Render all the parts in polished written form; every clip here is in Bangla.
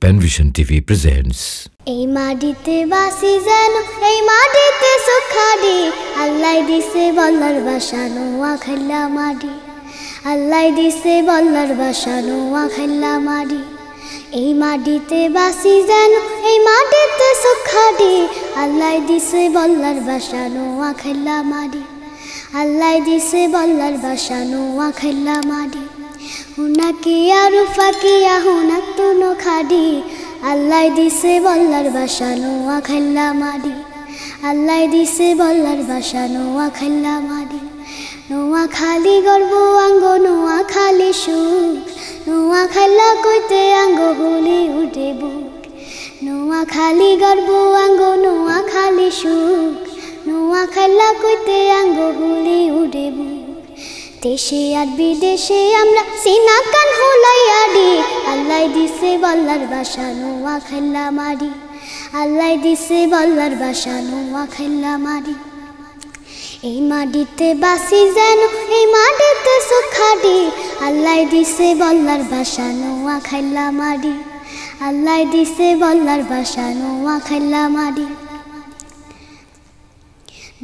Penvision TV presents. এই মাটিতে বাসি যেন এই মাটিতে সুখাদি আল্লাহ দিছে বল্লার বাসানো আখলা মাটি আল্লাহ দিছে বল্লার বাসানো আখলা মাটি এই মাটিতে বাসি যেন এই মাটিতে সুখাদি আল্লাহ দিছে বল্লার বাসানো আখলা মাটি আল্লাহ দিছে বল্লার বাসানো আখলা মাটি হুনাকি আরু ফাকিয়া হুনাক তুনো খাদি আল্লাহ দিছে বল্লার বাসানো আখলা মাটি আল্লাহ দিছে বল্লার বাসানো আখলা মাটি নোয়া খালি গর্ব আঙ্গ নোয়া খালি সুখ নোয়া খালা কইতে আঙ্গ বলে উঠে বুক নোয়া খালি গর্ব আঙ্গ নোয়া খালি সুখ নোয়া খালা কইতে আঙ্গ বলে উঠে বুক দেশে আর বিদেশে আমরা সিনা কান হোলাইয়া দি আল্লাহ দিছে বল্লার বাসানো আখলা মাটি আল্লাহ দিছে বল্লার বাসানো আখলা মাটি এই মাটিতে বাসি যেন এই মাটিতে সুখাদি আল্লাহ দিছে বল্লার বাসানো আখলা মাটি আল্লাহ দিছে বল্লার বাসানো আখলা মাটি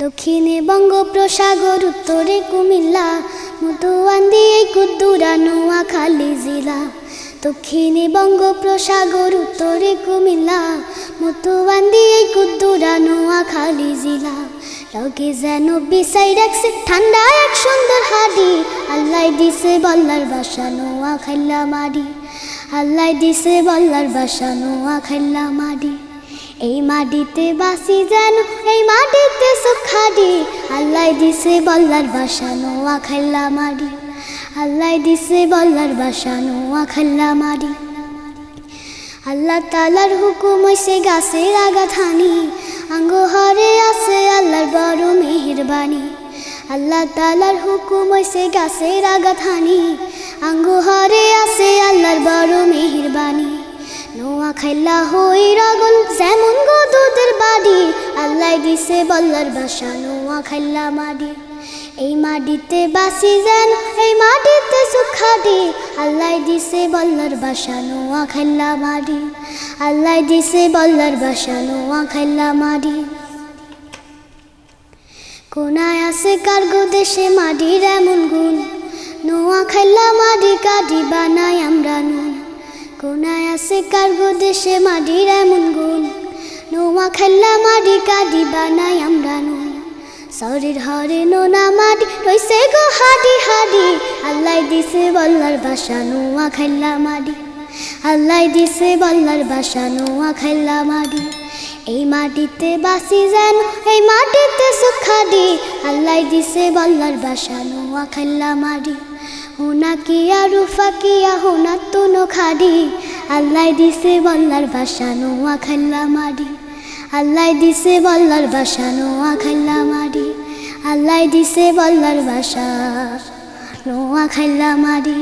দক্ষিণে বঙ্গোপসাগর উত্তরে কুমিল্লা মতুয়ান্দি এই কুদ্দুরা নোয়াখালী জেলা দক্ষিণে বঙ্গোপসাগর উত্তরে কুমিল্লা মতুয়ান্দি এই কুদ্দুরা নোয়াখালী জেলা রগে যেন বিছাই রাখছে ঠান্ডা এক সুন্দর হাদি আল্লাহ দিছে বল্লার বাসানো আখলা মাটি আল্লাহ দিছে বল্লার বাসানো আখলা মাটি এই মাটিতে বাসি যেন এই মাটিতে সুখাদি আল্লাহ দিছে বল্লার বাসানো আখলা মাটি আল্লাহ দিছে বল্লার বাসানো আখলা মাটি আল্লাহ তাআলার হুকুম হইছে গাছের আগাত হানি আঙ্গ হরে আছে আল্লাহর বড় মেহেরবানি আল্লাহ তাআলার হুকুম হইছে গাছের আগাত হানি আঙ্গ হরে আছে আল্লাহর বড় মেহেরবানি নোয়াখাইলা হই রগন যেমন গো দুধের বাড়ি আল্লাহ দিছে বল্লার বাসানো আখলা মাটি এই মাটিতে বাসি যেন এই মাটিতে সুখাদি আল্লাহ দিছে বল্লার বাসানো আখলা মাটি আল্লাহ দিছে বল্লার বাসানো আখলা মাটি কোনায় আছে কার্গো দেশে মাটির এমন গুণ নোয়াখাইলা মাটি কাটি বানাই আমরা নুন কোনায় আছে কার্গো দেশে মাটির এমন গুণ নোয়াখাইলা মাটি কাটি বানাই আমরা নুন শরীর হরে নোনা মাটি রইছে গো হাডি হাডি আল্লাহ দিছে বল্লার বাসানো আখলা মাটি আল্লাহ দিছে বল্লার বাসানো আখলা মাটি এই মাটিতে বাসি যেন এই মাটিতে সুখাদি আল্লাহ দিছে বল্লার বাসানো আখলা মাটি হুনাকি আরু ফাকিয়া হুনাক তুনো খাদি আল্লাহ দিছে বল্লার বাসানো আখলা মাটি আল্লাহ দিছে বল্লার বাসানো আখলা মাটি আল্লাহ দিছে বল্লার বাসানো আখলা মাটি।